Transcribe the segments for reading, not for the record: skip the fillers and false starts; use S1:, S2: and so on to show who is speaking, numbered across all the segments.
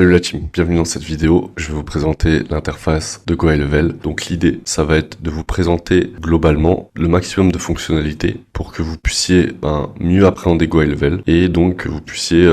S1: Salut la team, bienvenue dans cette vidéo. Je vais vous présenter l'interface de GoHighLevel. Donc l'idée, ça va être de vous présenter globalement le maximum de fonctionnalités pour que vous puissiez mieux appréhender GoHighLevel et donc que vous puissiez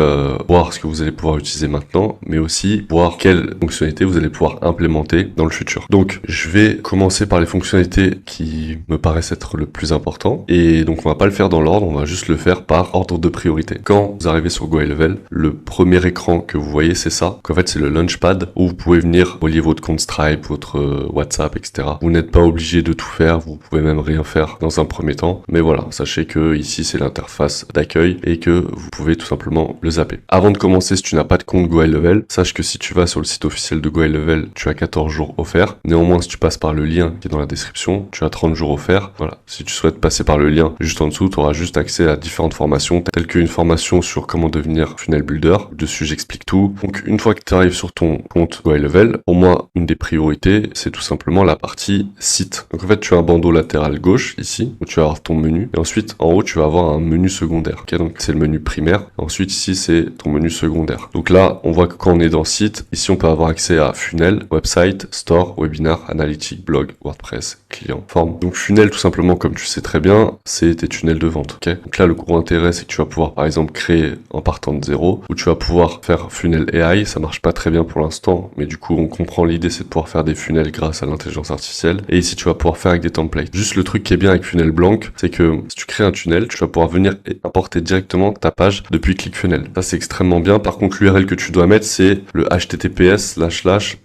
S1: voir ce que vous allez pouvoir utiliser maintenant, mais aussi voir quelles fonctionnalités vous allez pouvoir implémenter dans le futur. Donc je vais commencer par les fonctionnalités qui me paraissent être le plus important et donc on va pas le faire dans l'ordre, on va juste le faire par ordre de priorité. Quand vous arrivez sur GoHighLevel, le premier écran que vous voyez c'est ça. Donc en fait c'est le Launchpad où vous pouvez venir relier votre compte Stripe, votre WhatsApp, etc. Vous n'êtes pas obligé de tout faire, vous pouvez même rien faire dans un premier temps. Mais voilà, sachez que ici c'est l'interface d'accueil et que vous pouvez tout simplement le zapper. Avant de commencer, si tu n'as pas de compte GoHighLevel, sache que si tu vas sur le site officiel de GoHighLevel, tu as 14 jours offerts. Néanmoins, si tu passes par le lien qui est dans la description, tu as 30 jours offerts. Voilà, si tu souhaites passer par le lien juste en dessous, tu auras juste accès à différentes formations, telles qu'une formation sur comment devenir funnel builder. Dessus, j'explique tout. Donc une fois que tu arrives sur ton compte GoHighLevel, pour moi, une des priorités, c'est tout simplement la partie site. Donc en fait, tu as un bandeau latéral gauche ici, où tu vas avoir ton menu. Et ensuite, en haut, tu vas avoir un menu secondaire. Okay, donc c'est le menu primaire. Ensuite, ici, c'est ton menu secondaire. Donc là, on voit que quand on est dans site, ici, on peut avoir accès à funnel, website, store, webinar, analytique, blog, WordPress, client, forme. Donc funnel, tout simplement, comme tu sais très bien, c'est tes tunnels de vente. Okay, donc là, le gros intérêt, c'est que tu vas pouvoir, par exemple, créer en partant de zéro, ou tu vas pouvoir faire funnel AI. Ça marche pas très bien pour l'instant, mais du coup, on comprend l'idée, c'est de pouvoir faire des funnels grâce à l'intelligence artificielle. Et ici, tu vas pouvoir faire avec des templates. Juste le truc qui est bien avec Funnel Blanc, c'est que si tu crées un tunnel, tu vas pouvoir venir et importer directement ta page depuis ClickFunnels. Ça, c'est extrêmement bien. Par contre, l'URL que tu dois mettre, c'est le https /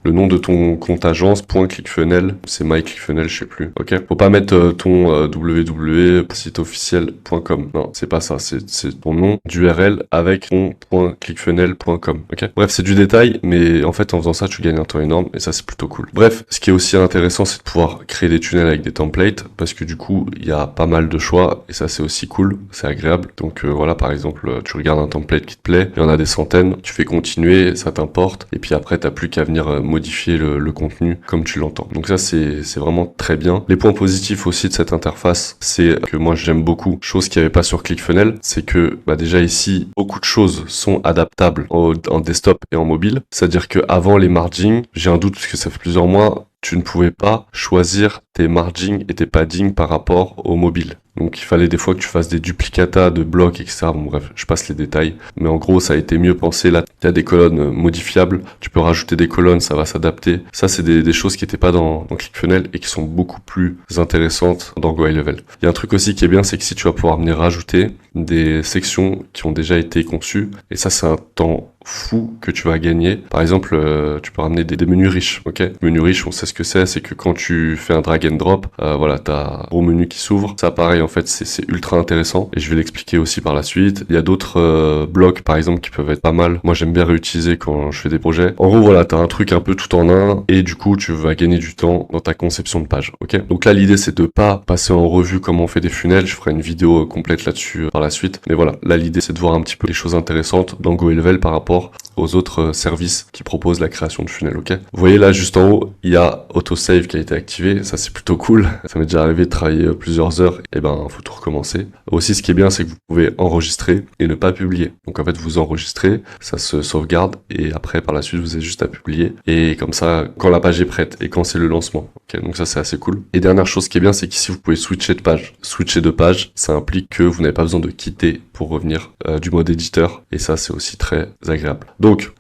S1: le nom de ton compte agence .clickfunnel. C'est myclickfunnel, je sais plus. Ok. Faut pas mettre ton www.siteofficiel.com. Non, c'est pas ça. C'est ton nom d'URL avec ton .clickfunnel.com. Ok. Bref, c'est du détail, mais en fait, en faisant ça, tu gagnes un temps énorme et ça, c'est plutôt cool. Bref, ce qui est aussi intéressant, c'est de pouvoir créer des tunnels avec des templates parce que du coup, il y a pas mal de choix et ça, c'est aussi cool, c'est agréable. Donc voilà, par exemple, tu regardes un template qui te plaît, il y en a des centaines, tu fais continuer, ça t'importe et puis après, t'as plus qu'à venir modifier le contenu comme tu l'entends. Donc ça, c'est vraiment très bien. Les points positifs aussi de cette interface, c'est que moi, j'aime beaucoup, chose qu'il n'y avait pas sur ClickFunnels, c'est que déjà ici, beaucoup de choses sont adaptables en desktop et en mobile. C'est-à-dire que avant les margins, j'ai un doute parce que ça fait plusieurs mois, tu ne pouvais pas choisir tes margins et tes paddings par rapport au mobile. Donc il fallait des fois que tu fasses des duplicata de blocs, etc. Bon bref, je passe les détails. Mais en gros, ça a été mieux pensé. Là, il y a des colonnes modifiables. Tu peux rajouter des colonnes, ça va s'adapter. Ça, c'est des choses qui n'étaient pas dans ClickFunnels et qui sont beaucoup plus intéressantes dans GoHighLevel. Il y a un truc aussi qui est bien, c'est que si tu vas pouvoir venir rajouter des sections qui ont déjà été conçues, et ça, c'est un temps fou que tu vas gagner. Par exemple, tu peux ramener des menus riches, ok? Menu riche, on sait ce que c'est que quand tu fais un drag and drop, voilà, t'as un gros menu qui s'ouvre. Ça, pareil, en fait, c'est ultra intéressant et je vais l'expliquer aussi par la suite. Il y a d'autres blocs, par exemple, qui peuvent être pas mal. Moi, j'aime bien réutiliser quand je fais des projets. En gros, voilà, t'as un truc un peu tout en un et du coup, tu vas gagner du temps dans ta conception de page, ok? Donc là, l'idée, c'est de pas passer en revue comment on fait des funnels. Je ferai une vidéo complète là-dessus par la suite. Mais voilà, là, l'idée, c'est de voir un petit peu les choses intéressantes dans GoHighLevel par rapport aux autres services qui proposent la création de funnels, ok? Vous voyez là, juste en haut, il y a autosave qui a été activé. Ça, c'est plutôt cool. Ça m'est déjà arrivé de travailler plusieurs heures et faut tout recommencer. Aussi, ce qui est bien, c'est que vous pouvez enregistrer et ne pas publier. Donc, en fait, vous enregistrez, ça se sauvegarde et après, par la suite, vous avez juste à publier. Et comme ça, quand la page est prête et quand c'est le lancement. Ok, donc ça, c'est assez cool. Et dernière chose qui est bien, c'est qu'ici, vous pouvez switcher de page. Switcher de page, ça implique que vous n'avez pas besoin de quitter pour revenir du mode éditeur. Et ça, c'est aussi très agréable. Donc,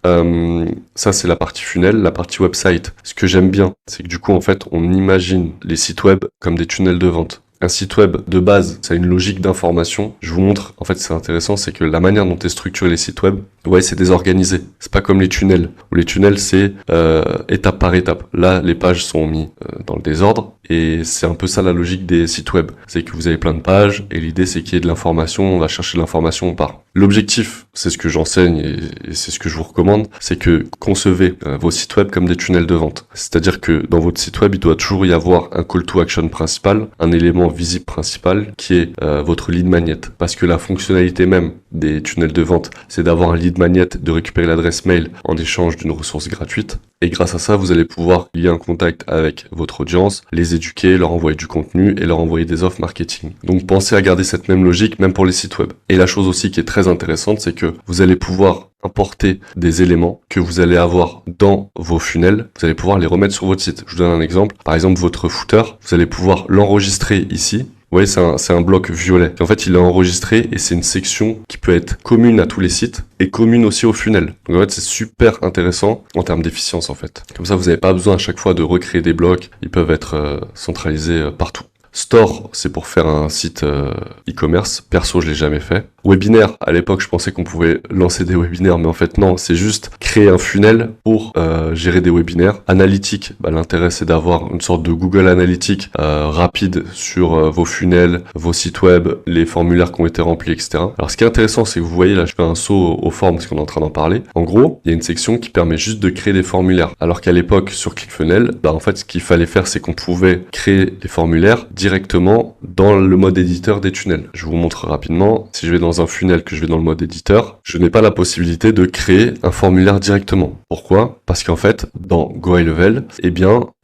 S1: ça, c'est la partie funnel. La partie website, ce que j'aime bien, c'est que du coup, en fait, on imagine les sites web comme des tunnels de vente. Un site web, de base, ça a une logique d'information. Je vous montre, en fait, c'est intéressant, c'est que la manière dont est structuré les sites web, ouais, c'est désorganisé. C'est pas comme les tunnels, où les tunnels, c'est étape par étape. Là, les pages sont mises dans le désordre, et c'est un peu ça la logique des sites web. C'est que vous avez plein de pages, et l'idée, c'est qu'il y ait de l'information, on va chercher de l'information, on part. L'objectif, c'est ce que j'enseigne, et c'est ce que je vous recommande, c'est que concevez vos sites web comme des tunnels de vente. C'est-à-dire que dans votre site web, il doit toujours y avoir un call to action principal, un élément visible principal qui est votre lead magnet, parce que la fonctionnalité même des tunnels de vente, c'est d'avoir un lead lead magnet de récupérer l'adresse mail en échange d'une ressource gratuite. Et grâce à ça, vous allez pouvoir lier un contact avec votre audience, les éduquer, leur envoyer du contenu et leur envoyer des offres marketing. Donc pensez à garder cette même logique même pour les sites web. Et la chose aussi qui est très intéressante, c'est que vous allez pouvoir importer des éléments que vous allez avoir dans vos funnels, vous allez pouvoir les remettre sur votre site. Je vous donne un exemple. Par exemple, votre footer, vous allez pouvoir l'enregistrer ici. Vous voyez, c'est un bloc violet. En fait, il est enregistré et c'est une section qui peut être commune à tous les sites et commune aussi au funnel. Donc en fait, c'est super intéressant en termes d'efficience en fait. Comme ça, vous n'avez pas besoin à chaque fois de recréer des blocs. Ils peuvent être centralisés partout. Store, c'est pour faire un site e-commerce. Perso, je l'ai jamais fait. Webinaire, à l'époque, je pensais qu'on pouvait lancer des webinaires, mais en fait, non. C'est juste créer un funnel pour gérer des webinaires. Analytique, l'intérêt, c'est d'avoir une sorte de Google Analytics rapide sur vos funnels, vos sites web, les formulaires qui ont été remplis, etc. Alors, ce qui est intéressant, c'est que vous voyez, là, je fais un saut aux formes parce qu'on est en train d'en parler. En gros, il y a une section qui permet juste de créer des formulaires. Alors qu'à l'époque, sur ClickFunnels, en fait, ce qu'il fallait faire, c'est qu'on pouvait créer des formulaires directement dans le mode éditeur des tunnels. Je vous montre rapidement. Si je vais dans un funnel, que je vais dans le mode éditeur, je n'ai pas la possibilité de créer un formulaire directement. Pourquoi? Parce qu'en fait, dans Go High Level,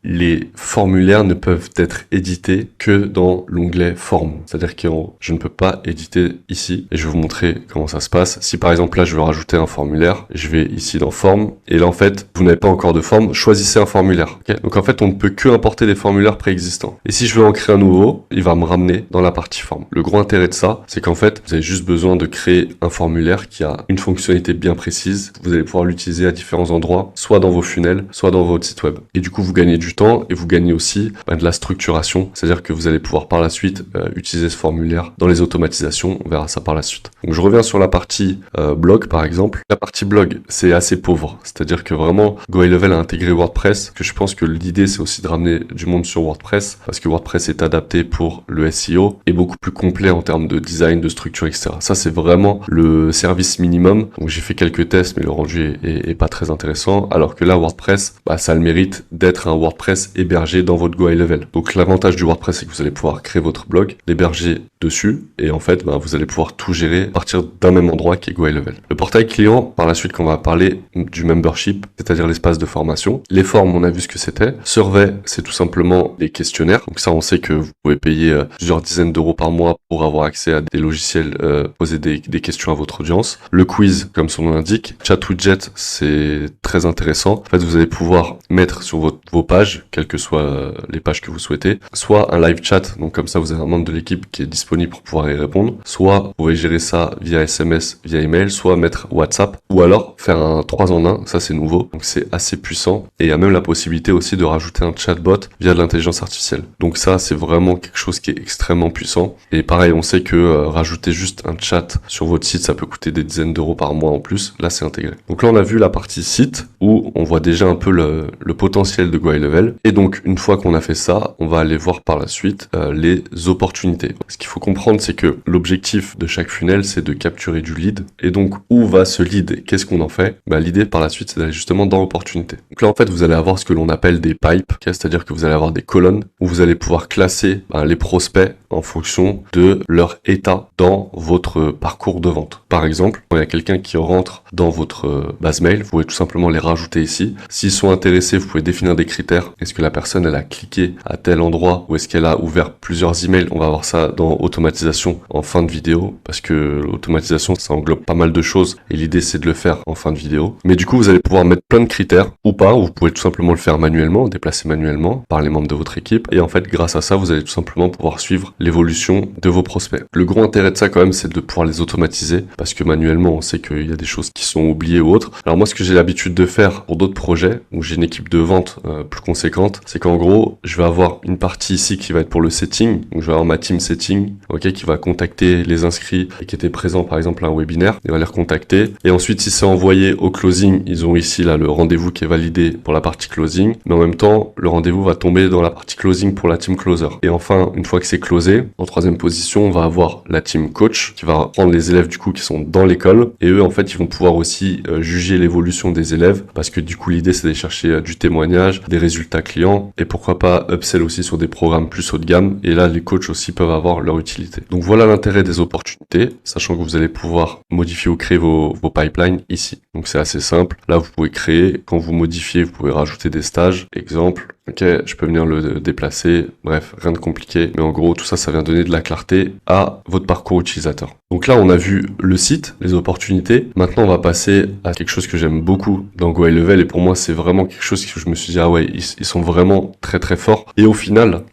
S1: les formulaires ne peuvent être édités que dans l'onglet forme. C'est-à-dire que je ne peux pas éditer ici. Et je vais vous montrer comment ça se passe. Si par exemple là, je veux rajouter un formulaire, je vais ici dans forme. Et là, en fait, vous n'avez pas encore de forme, choisissez un formulaire. Okay, donc en fait, on ne peut que importer des formulaires préexistants. Et si je veux en créer un nouveau, il va me ramener dans la partie forme. Le gros intérêt de ça, c'est qu'en fait, vous avez juste besoin de créer un formulaire qui a une fonctionnalité bien précise. Vous allez pouvoir l'utiliser à différents endroits, soit dans vos funnels, soit dans votre site web. Et du coup, vous gagnez du temps et vous gagnez aussi de la structuration, c'est-à-dire que vous allez pouvoir par la suite utiliser ce formulaire dans les automatisations, on verra ça par la suite. Donc je reviens sur la partie blog par exemple. La partie blog, c'est assez pauvre, c'est-à-dire que vraiment Go High Level a intégré WordPress, que je pense que l'idée c'est aussi de ramener du monde sur WordPress, parce que WordPress est adapté pour le SEO et beaucoup plus complet en termes de design, de structure, etc. Ça c'est vraiment le service minimum. Donc j'ai fait quelques tests, mais le rendu est pas très intéressant, alors que là WordPress, ça a le mérite d'être un WordPress hébergé dans votre Go High Level. Donc l'avantage du WordPress, c'est que vous allez pouvoir créer votre blog, l'héberger dessus, et en fait, vous allez pouvoir tout gérer à partir d'un même endroit qui est Go High Level. Le portail client, par la suite, qu'on va parler du membership, c'est-à-dire l'espace de formation. Les formes, on a vu ce que c'était. Survey, c'est tout simplement des questionnaires. Donc ça, on sait que vous pouvez payer plusieurs dizaines d'euros par mois pour avoir accès à des logiciels, poser des questions à votre audience. Le quiz, comme son nom l'indique. Chat widget, c'est très intéressant. En fait, vous allez pouvoir mettre sur vos pages, quelles que soient les pages que vous souhaitez, soit un live chat, donc comme ça vous avez un membre de l'équipe qui est disponible pour pouvoir y répondre, soit vous pouvez gérer ça via SMS, via email, soit mettre WhatsApp, ou alors faire un 3 en 1, ça c'est nouveau, donc c'est assez puissant, et il y a même la possibilité aussi de rajouter un chatbot via de l'intelligence artificielle. Donc ça c'est vraiment quelque chose qui est extrêmement puissant, et pareil on sait que rajouter juste un chat sur votre site ça peut coûter des dizaines d'euros par mois en plus, là c'est intégré. Donc là on a vu la partie site, où on voit déjà un peu le potentiel de Go High Level. Et donc, une fois qu'on a fait ça, on va aller voir par la suite les opportunités. Ce qu'il faut comprendre, c'est que l'objectif de chaque funnel, c'est de capturer du lead. Et donc, où va ce lead? Qu'est-ce qu'on en fait? L'idée par la suite, c'est d'aller justement dans opportunité. Donc là, en fait, vous allez avoir ce que l'on appelle des pipes, c'est-à-dire que vous allez avoir des colonnes où vous allez pouvoir classer les prospects en fonction de leur état dans votre parcours de vente. Par exemple, quand il y a quelqu'un qui rentre dans votre base mail, vous pouvez tout simplement les rajouter ici. S'ils sont intéressés, vous pouvez définir des critères. Est-ce que la personne, elle a cliqué à tel endroit ou est-ce qu'elle a ouvert plusieurs emails? On va voir ça dans automatisation en fin de vidéo parce que l'automatisation, ça englobe pas mal de choses et l'idée, c'est de le faire en fin de vidéo. Mais du coup, vous allez pouvoir mettre plein de critères ou pas, ou vous pouvez tout simplement le faire manuellement, déplacer manuellement par les membres de votre équipe. Et en fait, grâce à ça, vous allez tout simplement pouvoir suivre l'évolution de vos prospects. Le gros intérêt de ça quand même, c'est de pouvoir les automatiser parce que manuellement, on sait qu'il y a des choses qui sont oubliées ou autres. Alors moi, ce que j'ai l'habitude de faire pour d'autres projets où j'ai une équipe de vente plus conséquente, c'est qu'en gros, je vais avoir une partie ici qui va être pour le setting. Donc je vais avoir ma team setting, qui va contacter les inscrits et qui étaient présents par exemple à un webinaire. Il va les recontacter. Et ensuite, si c'est envoyé au closing, ils ont ici là le rendez-vous qui est validé pour la partie closing. Mais en même temps, le rendez-vous va tomber dans la partie closing pour la team closer. Et enfin, une fois que c'est closé, en troisième position, on va avoir la team coach qui va prendre les élèves du coup qui sont dans l'école. Et eux, en fait, ils vont pouvoir aussi juger l'évolution des élèves parce que du coup, l'idée, c'est d'aller chercher du témoignage, des résultats résultats clients et pourquoi pas upsell aussi sur des programmes plus haut de gamme. Et là, les coachs aussi peuvent avoir leur utilité. Donc voilà l'intérêt des opportunités, sachant que vous allez pouvoir modifier ou créer vos pipelines ici. Donc c'est assez simple. Là, vous pouvez créer. Quand vous modifiez, vous pouvez rajouter des stages. Exemple. Ok, je peux venir le déplacer. Bref, rien de compliqué. Mais en gros, tout ça, ça vient donner de la clarté à votre parcours utilisateur. Donc là, on a vu le site, les opportunités. Maintenant, on va passer à quelque chose que j'aime beaucoup dans Go High Level. Et pour moi, c'est vraiment quelque chose que je me suis dit, ah ouais, ils sont vraiment très très forts. Et au final,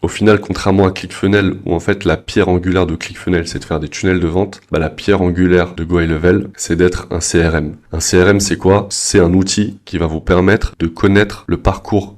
S1: contrairement à ClickFunnels, où en fait, la pierre angulaire de ClickFunnels, c'est de faire des tunnels de vente, bah, la pierre angulaire de Go High Level, c'est d'être un CRM. Un CRM, c'est quoi? C'est un outil qui va vous permettre de connaître le parcours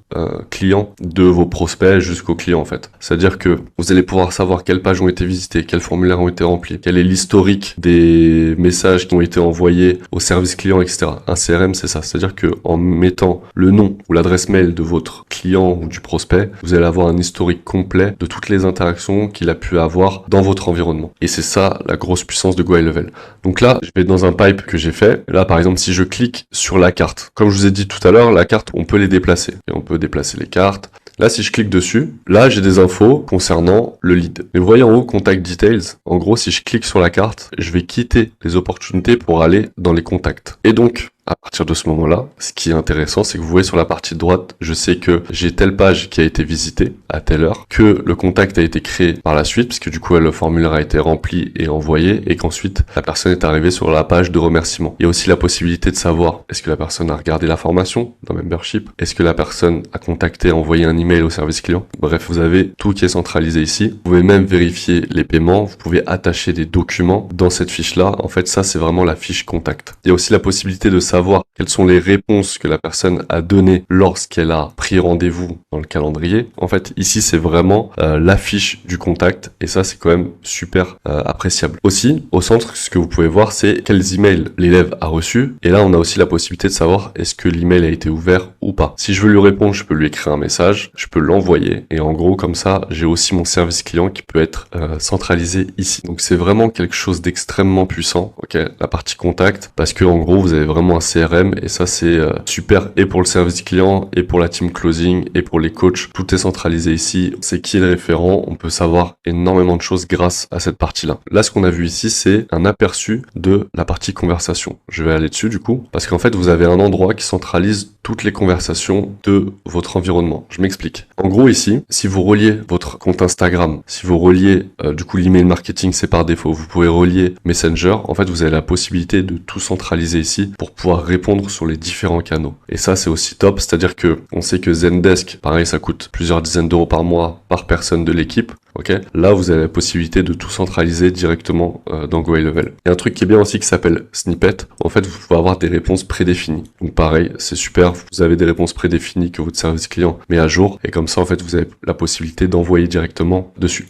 S1: client de vos prospects jusqu'aux clients en fait. C'est-à-dire que vous allez pouvoir savoir quelles pages ont été visitées, quels formulaires ont été remplis, quel est l'historique des messages qui ont été envoyés au service client, etc. Un CRM, c'est ça. C'est-à-dire que en mettant le nom ou l'adresse mail de votre client ou du prospect, vous allez avoir un historique complet de toutes les interactions qu'il a pu avoir dans votre environnement. Et c'est ça la grosse puissance de Go High Level. Donc là, je vais dans un pipe que j'ai fait. Là, par exemple, si je clique sur la carte, comme je vous ai dit tout à l'heure, la carte, on peut les déplacer. Et on peut déplacer les cartes. Là, si je clique dessus, là, j'ai des infos concernant le lead. Mais vous voyez en haut, Contact Details. En gros, si je clique sur la carte, je vais quitter les opportunités pour aller dans les contacts. Et donc, à partir de ce moment-là, ce qui est intéressant, c'est que vous voyez sur la partie de droite, je sais que j'ai telle page qui a été visitée à telle heure, que le contact a été créé par la suite, puisque du coup, le formulaire a été rempli et envoyé, et qu'ensuite, la personne est arrivée sur la page de remerciement. Il y a aussi la possibilité de savoir, est-ce que la personne a regardé la formation dans Membership? Est-ce que la personne a contacté, envoyé un email au service client? Bref, vous avez tout qui est centralisé ici. Vous pouvez même vérifier les paiements, vous pouvez attacher des documents dans cette fiche-là. En fait, ça, c'est vraiment la fiche contact. Il y a aussi la possibilité de savoir quelles sont les réponses que la personne a données lorsqu'elle a pris rendez-vous dans le calendrier. En fait, ici, c'est vraiment la fiche du contact et ça, c'est quand même super appréciable. Aussi, au centre, ce que vous pouvez voir, c'est quels emails l'élève a reçus. Et là, on a aussi la possibilité de savoir est-ce que l'email a été ouvert ou pas. Si je veux lui répondre, je peux lui écrire un message, je peux l'envoyer et en gros, comme ça, j'ai aussi mon service client qui peut être centralisé ici. Donc, c'est vraiment quelque chose d'extrêmement puissant, ok, la partie contact, parce que en gros, vous avez vraiment un CRM et ça c'est super et pour le service client et pour la team closing et pour les coachs. Tout est centralisé ici. C'est qui est le référent. On peut savoir énormément de choses grâce à cette partie-là. Là, ce qu'on a vu ici, c'est un aperçu de la partie conversation. Je vais aller dessus du coup parce qu'en fait, vous avez un endroit qui centralise toutes les conversations de votre environnement. Je m'explique. En gros ici, si vous reliez votre compte Instagram, si vous reliez du coup l'email marketing, c'est par défaut. Vous pouvez relier Messenger. En fait, vous avez la possibilité de tout centraliser ici pour pouvoir répondre sur les différents canaux. Et ça, c'est aussi top. C'est-à-dire que on sait que Zendesk, pareil, ça coûte plusieurs dizaines d'euros par mois par personne de l'équipe. Ok, là vous avez la possibilité de tout centraliser directement dans Go High Level. Il y a un truc qui est bien aussi qui s'appelle Snippet. En fait, vous pouvez avoir des réponses prédéfinies. Donc pareil, c'est super. Vous avez des réponses prédéfinies que votre service client met à jour et comme ça en fait vous avez la possibilité d'envoyer directement dessus.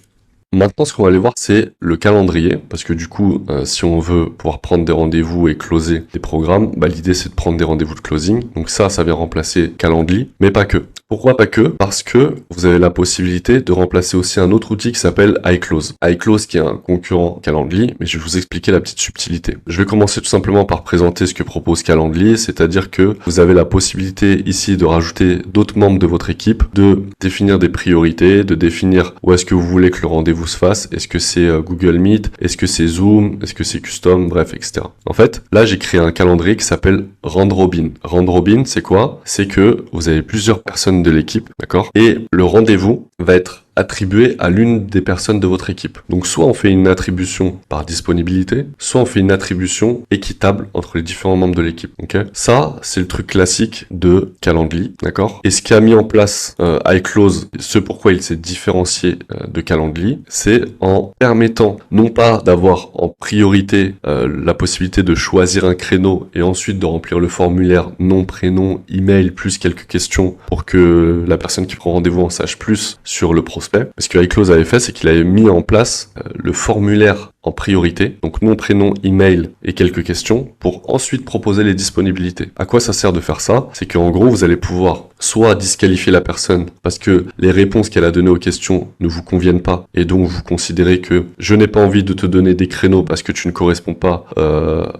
S1: Maintenant, ce qu'on va aller voir, c'est le calendrier, parce que du coup, si on veut pouvoir prendre des rendez-vous et closer des programmes, bah, l'idée c'est de prendre des rendez-vous de closing. Donc ça vient remplacer Calendly, mais pas que. Pourquoi pas que? Parce que vous avez la possibilité de remplacer aussi un autre outil qui s'appelle iClose. iClose qui est un concurrent Calendly, mais je vais vous expliquer la petite subtilité. Je vais commencer tout simplement par présenter ce que propose Calendly, c'est-à-dire que vous avez la possibilité ici de rajouter d'autres membres de votre équipe, de définir des priorités, de définir où est-ce que vous voulez que le rendez-vous se fasse. Est-ce que c'est Google Meet? Est-ce que c'est Zoom? Est-ce que c'est Custom? Bref, etc. En fait, là, j'ai créé un calendrier qui s'appelle Round Robin. Round Robin, c'est quoi? C'est que vous avez plusieurs personnes de l'équipe, d'accord? Et le rendez-vous va être attribué à l'une des personnes de votre équipe. Donc soit on fait une attribution par disponibilité, soit on fait une attribution équitable entre les différents membres de l'équipe. Ok, ça c'est le truc classique de Calendly, d'accord? Et ce qui a mis en place iClose, ce pourquoi il s'est différencié de Calendly, c'est en permettant non pas d'avoir en priorité la possibilité de choisir un créneau et ensuite de remplir le formulaire nom, prénom, email plus quelques questions pour que la personne qui prend rendez-vous en sache plus sur le prospect. Ce que iClose avait fait, c'est qu'il avait mis en place le formulaire en priorité, donc nom, prénom, email et quelques questions pour ensuite proposer les disponibilités. À quoi ça sert de faire ça? C'est qu'en gros, vous allez pouvoir soit disqualifier la personne parce que les réponses qu'elle a données aux questions ne vous conviennent pas et donc vous considérez que je n'ai pas envie de te donner des créneaux parce que tu ne corresponds pas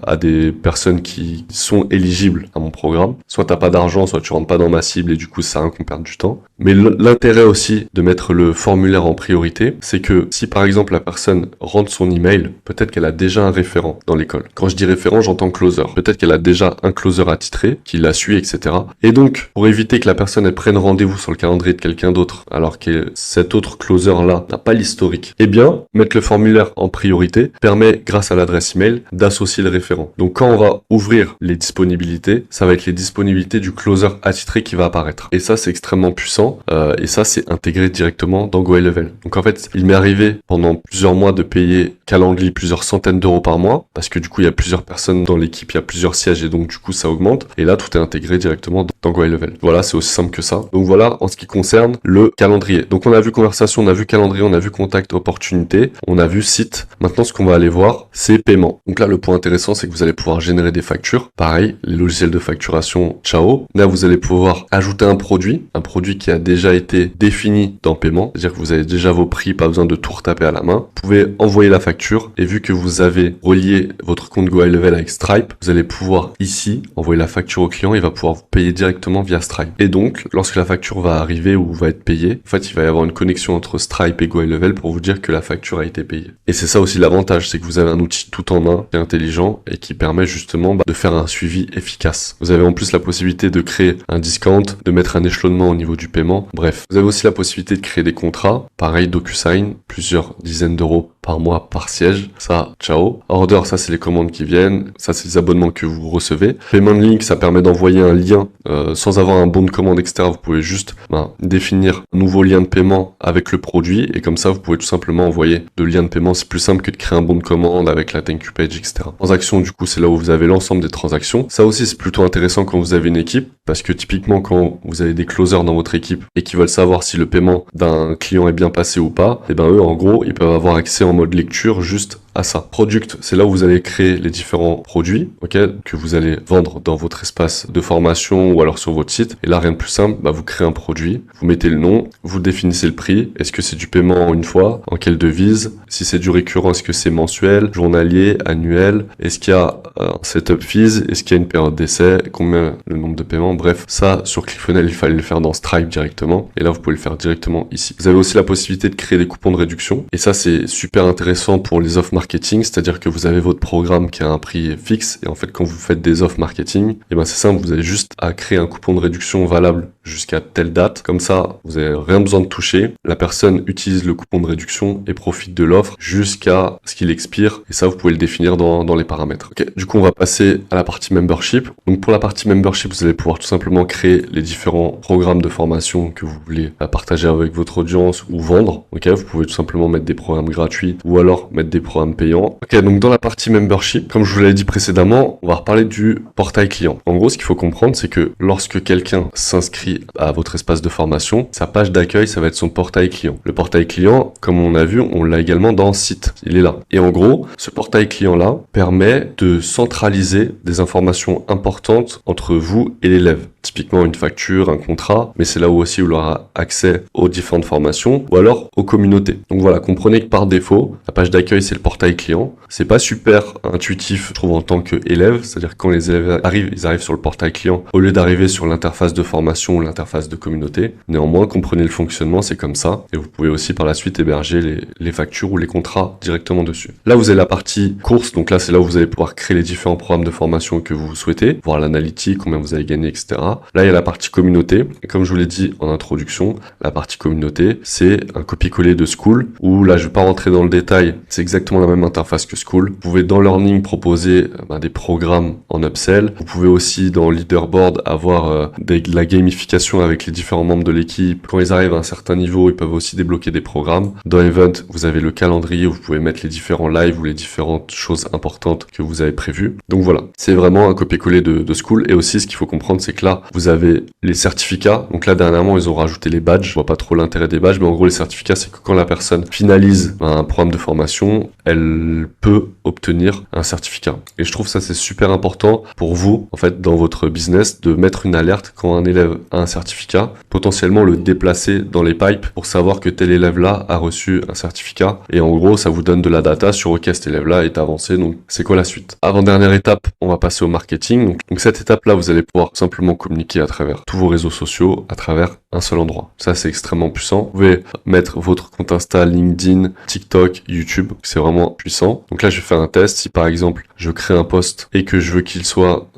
S1: à des personnes qui sont éligibles à mon programme. Soit t'as pas d'argent, soit tu rentres pas dans ma cible et du coup ça sert à rien qu'on perde du temps. Mais l'intérêt aussi de mettre le formulaire en priorité, c'est que si par exemple la personne rentre son email, peut-être qu'elle a déjà un référent dans l'école. Quand je dis référent, j'entends closer. Peut-être qu'elle a déjà un closer attitré, qui la suit, etc. Et donc, pour éviter que la personne elle prenne rendez-vous sur le calendrier de quelqu'un d'autre, alors que cet autre closer-là n'a pas l'historique, eh bien, mettre le formulaire en priorité permet, grâce à l'adresse email, d'associer le référent. Donc quand on va ouvrir les disponibilités, ça va être les disponibilités du closer attitré qui va apparaître. Et ça, c'est extrêmement puissant. Et ça, c'est intégré directement dans GoHighLevel. Donc en fait, il m'est arrivé pendant plusieurs mois de payer Calendly plusieurs centaines d'euros par mois, parce que du coup, il y a plusieurs personnes dans l'équipe, il y a plusieurs sièges, et donc du coup, ça augmente. Et là, tout est intégré directement dans GoHighLevel. Voilà, c'est aussi simple que ça. Donc voilà, en ce qui concerne le calendrier. Donc on a vu conversation, on a vu calendrier, on a vu contact, opportunité, on a vu site. Maintenant, ce qu'on va aller voir, c'est paiement. Donc là, le point intéressant, c'est que vous allez pouvoir générer des factures. Pareil, les logiciels de facturation, ciao. Là, vous allez pouvoir ajouter un produit qui a déjà été défini dans paiement. C'est-à-dire que vous avez déjà vos prix, pas besoin de tout retaper à la main. Vous pouvez envoyer la facture et vu que vous avez relié votre compte GoHighLevel avec Stripe, vous allez pouvoir ici envoyer la facture au client, il va pouvoir vous payer directement via Stripe. Et donc, lorsque la facture va arriver ou va être payée, en fait, il va y avoir une connexion entre Stripe et GoHighLevel pour vous dire que la facture a été payée. Et c'est ça aussi l'avantage, c'est que vous avez un outil tout en un et intelligent et qui permet justement de faire un suivi efficace. Vous avez en plus la possibilité de créer un discount, de mettre un échelonnement au niveau du paiement. Bref, vous avez aussi la possibilité de créer des contrats. Pareil, DocuSign, plusieurs dizaines d'euros par mois par siège. Ça, ciao. Order, ça c'est les commandes qui viennent. Ça c'est les abonnements que vous recevez. Payment Link, ça permet d'envoyer un lien sans avoir un bon de commande, etc. Vous pouvez juste définir un nouveau lien de paiement avec le produit et comme ça vous pouvez tout simplement envoyer de liens de paiement. C'est plus simple que de créer un bon de commande avec la thank you page, etc. Transactions, du coup, c'est là où vous avez l'ensemble des transactions. Ça aussi, c'est plutôt intéressant quand vous avez une équipe parce que typiquement quand vous avez des closers dans votre équipe et qui veulent savoir si le paiement d'un client est bien passé ou pas, et ben eux, en gros, ils peuvent avoir accès en mode lecture juste à ça. Product, c'est là où vous allez créer les différents produits, ok, que vous allez vendre dans votre espace de formation ou alors sur votre site. Et là, rien de plus simple, vous créez un produit, vous mettez le nom, vous définissez le prix. Est-ce que c'est du paiement une fois? En quelle devise? Si c'est du récurrent, est-ce que c'est mensuel, journalier, annuel? Est-ce qu'il y a un setup fees? Est-ce qu'il y a une période d'essai? Combien le nombre de paiements? Bref, ça, sur ClickFunnels, il fallait le faire dans Stripe directement. Et là, vous pouvez le faire directement ici. Vous avez aussi la possibilité de créer des coupons de réduction. Et ça, c'est super intéressant pour les offres marketing, c'est-à-dire que vous avez votre programme qui a un prix fixe et en fait quand vous faites des offres marketing, et c'est simple, vous avez juste à créer un coupon de réduction valable jusqu'à telle date. Comme ça, vous n'avez rien besoin de toucher. La personne utilise le coupon de réduction et profite de l'offre jusqu'à ce qu'il expire. Et ça, vous pouvez le définir dans les paramètres. Ok. Du coup, on va passer à la partie membership. Donc pour la partie membership, vous allez pouvoir tout simplement créer les différents programmes de formation que vous voulez partager avec votre audience ou vendre. Ok. Vous pouvez tout simplement mettre des programmes gratuits ou alors mettre des programmes payants. Ok. Donc dans la partie membership, comme je vous l'avais dit précédemment, on va reparler du portail client. En gros, ce qu'il faut comprendre, c'est que lorsque quelqu'un s'inscrit à votre espace de formation, sa page d'accueil, ça va être son portail client. Le portail client, comme on a vu, on l'a également dans site. Il est là. Et en gros, ce portail client-là permet de centraliser des informations importantes entre vous et l'élève. Typiquement une facture, un contrat, mais c'est là où aussi il aura accès aux différentes formations ou alors aux communautés. Donc voilà, comprenez que par défaut, la page d'accueil c'est le portail client. C'est pas super intuitif, je trouve, en tant qu'élève, c'est-à-dire que quand les élèves arrivent, ils arrivent sur le portail client au lieu d'arriver sur l'interface de formation ou l'interface de communauté. Néanmoins, comprenez le fonctionnement, c'est comme ça. Et vous pouvez aussi par la suite héberger les factures ou les contrats directement dessus. Là, vous avez la partie course, donc là c'est là où vous allez pouvoir créer les différents programmes de formation que vous souhaitez, voir l'analytique, combien vous avez gagné, etc. Là, il y a la partie communauté. Et comme je vous l'ai dit en introduction, la partie communauté, c'est un copier-coller de Skool, où là, je vais pas rentrer dans le détail, c'est exactement la même interface que Skool. Vous pouvez dans Learning proposer des programmes en upsell. Vous pouvez aussi dans Leaderboard avoir de la gamification avec les différents membres de l'équipe. Quand ils arrivent à un certain niveau, ils peuvent aussi débloquer des programmes. Dans Event, vous avez le calendrier où vous pouvez mettre les différents lives ou les différentes choses importantes que vous avez prévues. Donc voilà, c'est vraiment un copier-coller de Skool. Et aussi, ce qu'il faut comprendre, c'est que là, vous avez les certificats. Donc là, dernièrement, ils ont rajouté les badges. Je vois pas trop l'intérêt des badges, mais en gros, les certificats, c'est que quand la personne finalise un programme de formation, elle elle peut obtenir un certificat. Et je trouve ça c'est super important pour vous, en fait, dans votre business, de mettre une alerte quand un élève a un certificat, potentiellement le déplacer dans les pipes pour savoir que tel élève-là a reçu un certificat. Et en gros, ça vous donne de la data sur ok, cet élève-là est avancé, donc c'est quoi la suite? Avant-dernière étape, on va passer au marketing. Donc cette étape-là, vous allez pouvoir simplement communiquer à travers tous vos réseaux sociaux, à travers un seul endroit. Ça, c'est extrêmement puissant. Vous pouvez mettre votre compte Insta, LinkedIn, TikTok, YouTube. C'est vraiment puissant. Donc là, je vais faire un test. Si par exemple, je crée un post et que je veux qu'il soit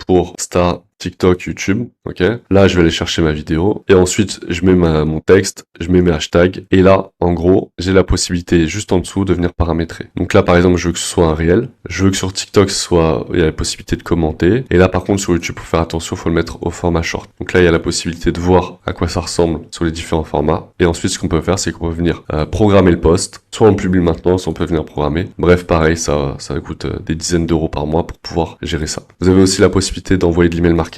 S1: pour Insta, TikTok, YouTube, ok. Là, je vais aller chercher ma vidéo et ensuite, je mets mon texte, je mets mes hashtags et là, en gros, j'ai la possibilité juste en dessous de venir paramétrer. Donc là, par exemple, je veux que ce soit un réel. Je veux que sur TikTok, il y a la possibilité de commenter. Et là, par contre, sur YouTube, pour faire attention, il faut le mettre au format short. Donc là, il y a la possibilité de voir à quoi ça ressemble sur les différents formats. Et ensuite, ce qu'on peut faire, c'est qu'on peut venir programmer le post. Soit on le publie maintenant, soit on peut venir programmer. Bref, pareil, ça coûte des dizaines d'euros par mois pour pouvoir gérer ça. Vous avez aussi la possibilité d'envoyer de l'email marketing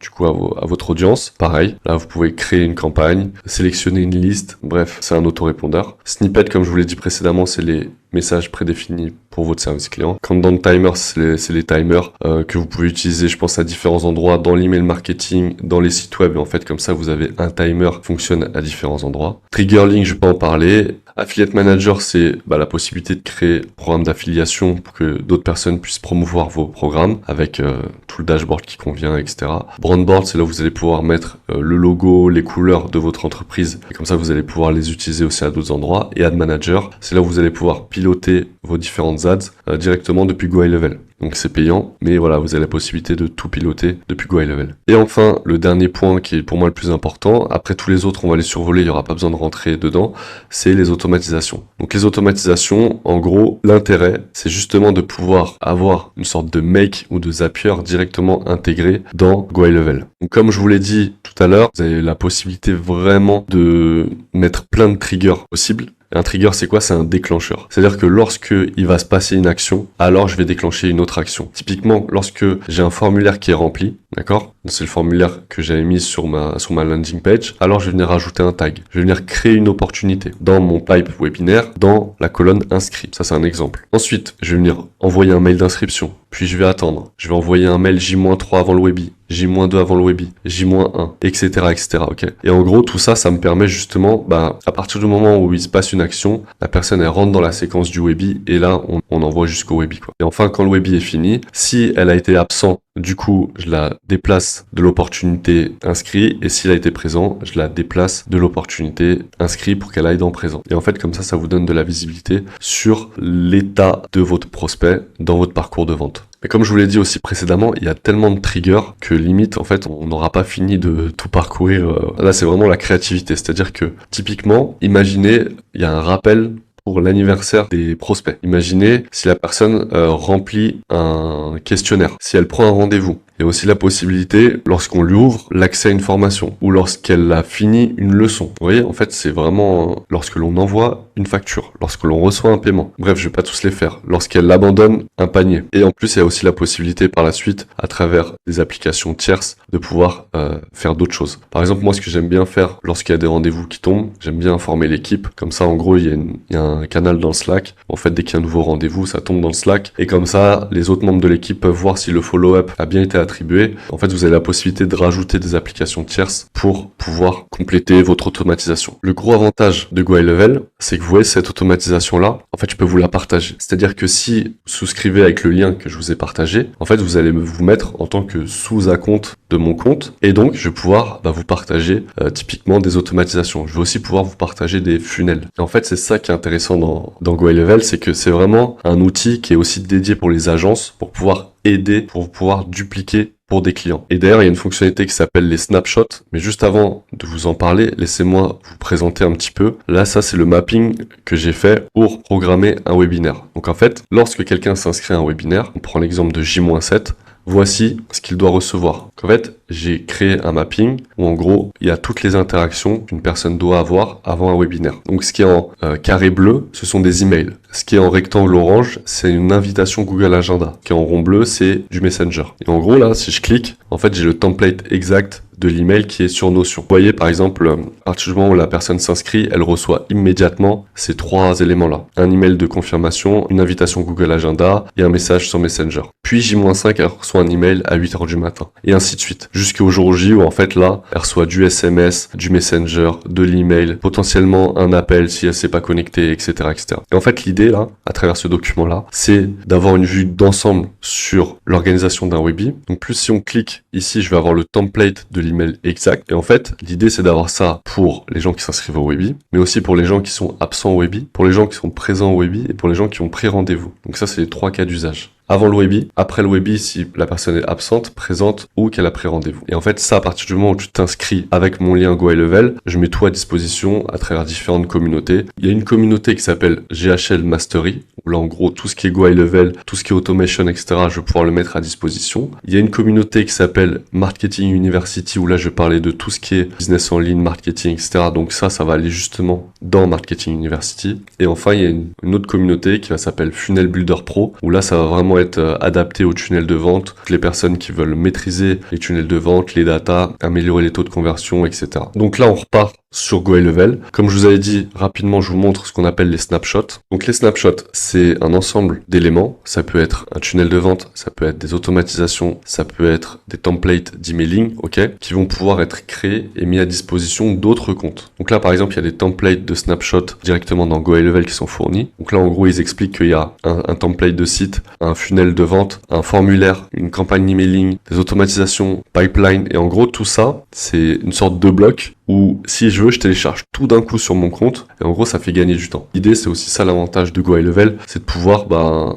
S1: du coup à votre audience. Pareil, là vous pouvez créer une campagne, sélectionner une liste, bref, c'est un autorépondeur. Snippet, comme je vous l'ai dit précédemment, c'est les messages prédéfinis pour votre service client. Countdown timer, c'est les timers que vous pouvez utiliser, je pense, à différents endroits dans l'email marketing, dans les sites web. Et en fait, comme ça, vous avez un timer qui fonctionne à différents endroits. Trigger link, je vais pas en parler. Affiliate Manager, c'est la possibilité de créer un programme d'affiliation pour que d'autres personnes puissent promouvoir vos programmes avec tout le dashboard qui convient, etc. Brand Board, c'est là où vous allez pouvoir mettre le logo, les couleurs de votre entreprise. Et comme ça, vous allez pouvoir les utiliser aussi à d'autres endroits. Et Ad Manager, c'est là où vous allez pouvoir piloter vos différentes ads directement depuis Go High Level. Donc c'est payant, mais voilà, vous avez la possibilité de tout piloter depuis Go High Level. Et enfin, le dernier point qui est pour moi le plus important, après tous les autres, on va les survoler, il n'y aura pas besoin de rentrer dedans, c'est les automatisations. Donc les automatisations, en gros, l'intérêt, c'est justement de pouvoir avoir une sorte de make ou de Zapier directement intégré dans Go High Level. Donc comme je vous l'ai dit tout à l'heure, vous avez la possibilité vraiment de mettre plein de triggers possibles. Un trigger, c'est quoi? C'est un déclencheur. C'est-à-dire que lorsque il va se passer une action, alors je vais déclencher une autre action. Typiquement, lorsque j'ai un formulaire qui est rempli, d'accord? C'est le formulaire que j'avais mis sur ma landing page. Alors je vais venir rajouter un tag. Je vais venir créer une opportunité dans mon pipe webinaire, dans la colonne inscrit. Ça, c'est un exemple. Ensuite, je vais venir envoyer un mail d'inscription. Puis je vais attendre. Je vais envoyer un mail J-3 avant le webi, J-2 avant le webi, J-1, etc., etc., ok? Et en gros, tout ça, ça me permet justement, à partir du moment où il se passe une action, la personne, elle rentre dans la séquence du webi, et là, on envoie jusqu'au webi, quoi. Et enfin, quand le webi est fini, si elle a été absent, du coup, je la déplace de l'opportunité inscrit, et s'il a été présent, je la déplace de l'opportunité inscrit pour qu'elle aille dans présent. Et en fait, comme ça vous donne de la visibilité sur l'état de votre prospect dans votre parcours de vente. Mais comme je vous l'ai dit aussi précédemment, il y a tellement de triggers que limite, en fait, on n'aura pas fini de tout parcourir. Là, c'est vraiment la créativité. C'est-à-dire que, typiquement, imaginez, il y a un rappel pour l'anniversaire des prospects. Imaginez si la personne remplit un questionnaire, si elle prend un rendez-vous. Il y a aussi la possibilité, lorsqu'on lui ouvre, l'accès à une formation ou lorsqu'elle a fini une leçon. Vous voyez, en fait, c'est vraiment lorsque l'on envoie une facture, lorsque l'on reçoit un paiement. Bref, je vais pas tous les faire. Lorsqu'elle abandonne un panier. Et en plus, il y a aussi la possibilité par la suite, à travers des applications tierces, de pouvoir faire d'autres choses. Par exemple, moi, ce que j'aime bien faire lorsqu'il y a des rendez-vous qui tombent, j'aime bien informer l'équipe. Comme ça, en gros, il y a un canal dans le Slack. En fait, dès qu'il y a un nouveau rendez-vous, ça tombe dans le Slack. Et comme ça, les autres membres de l'équipe peuvent voir si le follow-up a bien été attribué. En fait, vous avez la possibilité de rajouter des applications tierces pour pouvoir compléter votre automatisation. Le gros avantage de Go High Level, c'est que vous voyez cette automatisation-là, en fait, je peux vous la partager. C'est-à-dire que si vous souscrivez avec le lien que je vous ai partagé, en fait, vous allez vous mettre en tant que sous-acompte de mon compte et donc je vais pouvoir vous partager typiquement des automatisations. Je vais aussi pouvoir vous partager des funnels. Et en fait, c'est ça qui est intéressant dans Go High Level, c'est que c'est vraiment un outil qui est aussi dédié pour les agences pour pouvoir aider, pour pouvoir dupliquer pour des clients. Et d'ailleurs, il y a une fonctionnalité qui s'appelle les snapshots. Mais juste avant de vous en parler, laissez-moi vous présenter un petit peu. Là, ça, c'est le mapping que j'ai fait pour programmer un webinaire. Donc en fait, lorsque quelqu'un s'inscrit à un webinaire, on prend l'exemple de J-7, voici ce qu'il doit recevoir. Donc en fait, j'ai créé un mapping où en gros, il y a toutes les interactions qu'une personne doit avoir avant un webinaire. Donc ce qui est en carré bleu, ce sont des emails. Ce qui est en rectangle orange, c'est une invitation Google Agenda. Ce qui est en rond bleu, c'est du Messenger. Et en gros, là, si je clique, en fait, j'ai le template exact de l'email qui est sur Notion. Vous voyez par exemple, à partir du moment où la personne s'inscrit, elle reçoit immédiatement ces 3 éléments-là. Un email de confirmation, une invitation Google Agenda et un message sur Messenger. Puis J-5, elle reçoit un email à 8h du matin. Et ainsi de suite. Jusqu'au jour J où en fait là, elle reçoit du SMS, du Messenger, de l'email, potentiellement un appel si elle s'est pas connectée, etc., etc. Et en fait l'idée là, à travers ce document-là, c'est d'avoir une vue d'ensemble sur l'organisation d'un Webi. Donc plus si on clique ici, je vais avoir le template de l'email exact. Et en fait, l'idée c'est d'avoir ça pour les gens qui s'inscrivent au Webi, mais aussi pour les gens qui sont absents au Webi, pour les gens qui sont présents au Webi et pour les gens qui ont pris rendez-vous. Donc ça, c'est les 3 cas d'usage. Avant le Webi, après le Webi, si la personne est absente, présente ou qu'elle a pris rendez-vous. Et en fait, ça, à partir du moment où tu t'inscris avec mon lien GoHighLevel, je mets tout à disposition à travers différentes communautés. Il y a une communauté qui s'appelle GHL Mastery, où là, en gros, tout ce qui est GoHighLevel, tout ce qui est automation, etc., je vais pouvoir le mettre à disposition. Il y a une communauté qui s'appelle Marketing University, où là, je vais parler de tout ce qui est business en ligne, marketing, etc. Donc ça va aller justement dans Marketing University. Et enfin, il y a une autre communauté qui va s'appeler Funnel Builder Pro, où là, ça va vraiment être adapté aux tunnels de vente, les personnes qui veulent maîtriser les tunnels de vente, les datas, améliorer les taux de conversion, etc. Donc là, on repart sur GoHighLevel. Comme je vous avais dit, rapidement, je vous montre ce qu'on appelle les snapshots. Donc les snapshots, c'est un ensemble d'éléments. Ça peut être un tunnel de vente, ça peut être des automatisations, ça peut être des templates d'emailing, ok, qui vont pouvoir être créés et mis à disposition d'autres comptes. Donc là, par exemple, il y a des templates de snapshots directement dans GoHighLevel qui sont fournis. Donc là, en gros, ils expliquent qu'il y a un template de site, un funnel de vente, un formulaire, une campagne d'emailing, des automatisations, pipeline, et en gros, tout ça, c'est une sorte de bloc où si je veux, je télécharge tout d'un coup sur mon compte et en gros ça fait gagner du temps. L'idée c'est aussi ça l'avantage de GoHighLevel, c'est de pouvoir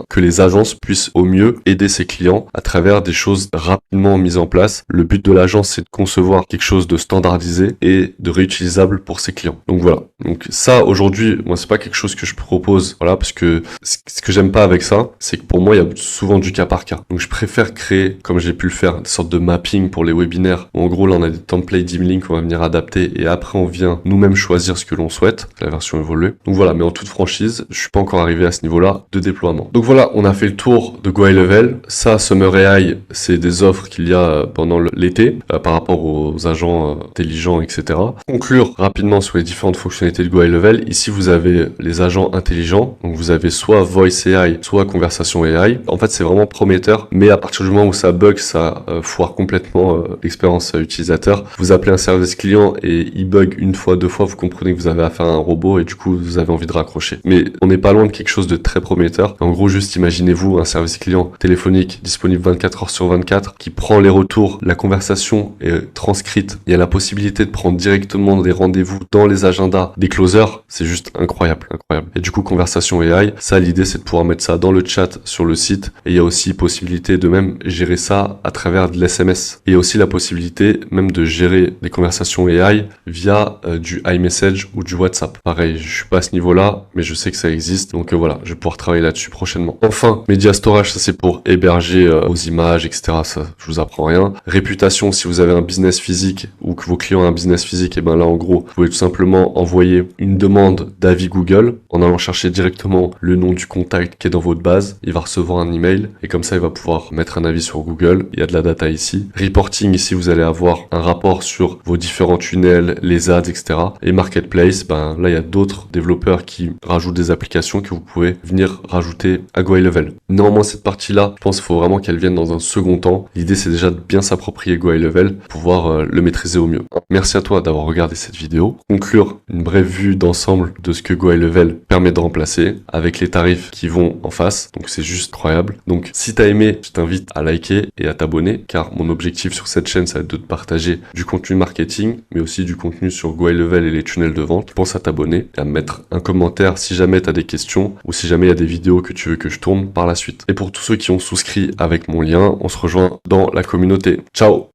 S1: que les agences puissent au mieux aider ses clients à travers des choses rapidement mises en place. Le but de l'agence c'est de concevoir quelque chose de standardisé et de réutilisable pour ses clients. Donc voilà. Donc ça aujourd'hui, moi c'est pas quelque chose que je propose, voilà, parce que ce que j'aime pas avec ça, c'est que pour moi il y a souvent du cas par cas. Donc je préfère créer, comme j'ai pu le faire, des sortes de mapping pour les webinaires. En gros là on a des templates d'emailing qu'on va venir adapter et après on vient nous-mêmes choisir ce que l'on souhaite, la version évoluée. Donc voilà, mais en toute franchise, je suis pas encore arrivé à ce niveau-là de déploiement. Donc voilà, on a fait le tour de GoHighLevel. Ça, Summer AI, c'est des offres qu'il y a pendant l'été par rapport aux agents intelligents, etc. Conclure rapidement sur les différentes fonctionnalités de GoHighLevel. Ici, vous avez les agents intelligents. Donc vous avez soit Voice AI, soit Conversation AI. En fait, c'est vraiment prometteur, mais à partir du moment où ça bug, ça foire complètement l'expérience utilisateur. Vous appelez un service client et il bug une fois, 2 fois, vous comprenez que vous avez affaire à un robot et du coup vous avez envie de raccrocher. Mais on n'est pas loin de quelque chose de très prometteur. En gros, juste imaginez-vous un service client téléphonique disponible 24 heures sur 24 qui prend les retours, la conversation est transcrite. Il y a la possibilité de prendre directement des rendez-vous dans les agendas des closers. C'est juste incroyable, incroyable. Et du coup, Conversation AI, ça l'idée c'est de pouvoir mettre ça dans le chat sur le site et il y a aussi possibilité de même gérer ça à travers de l'SMS. Et il y a aussi la possibilité même de gérer des conversations AI via du iMessage ou du WhatsApp. Pareil, je suis pas à ce niveau-là, mais je sais que ça existe. Donc voilà, je vais pouvoir travailler là-dessus prochainement. Enfin, Media Storage, ça c'est pour héberger vos images, etc. Ça, je vous apprends rien. Réputation, si vous avez un business physique ou que vos clients ont un business physique, et ben là en gros, vous pouvez tout simplement envoyer une demande d'avis Google en allant chercher directement le nom du contact qui est dans votre base. Il va recevoir un email et comme ça, il va pouvoir mettre un avis sur Google. Il y a de la data ici. Reporting, ici, vous allez avoir un rapport sur vos différents tunnels, les ads, etc. Et Marketplace, ben là, il y a d'autres développeurs qui rajoutent des applications que vous pouvez venir rajouter à GoHighLevel. Néanmoins, cette partie-là, je pense qu'il faut vraiment qu'elle vienne dans un second temps. L'idée, c'est déjà de bien s'approprier GoHighLevel pour pouvoir le maîtriser au mieux. Merci à toi d'avoir regardé cette vidéo. Conclure une brève vue d'ensemble de ce que GoHighLevel permet de remplacer avec les tarifs qui vont en face. Donc, c'est juste incroyable. Donc, si t'as aimé, je t'invite à liker et à t'abonner car mon objectif sur cette chaîne, ça va être de te partager du contenu marketing, mais aussi du contenu sur GoHighLevel et les tunnels de vente. Pense à t'abonner et à me mettre un commentaire si jamais tu as des questions ou si jamais il y a des vidéos que tu veux que je tourne par la suite. Et pour tous ceux qui ont souscrit avec mon lien, on se rejoint dans la communauté. Ciao!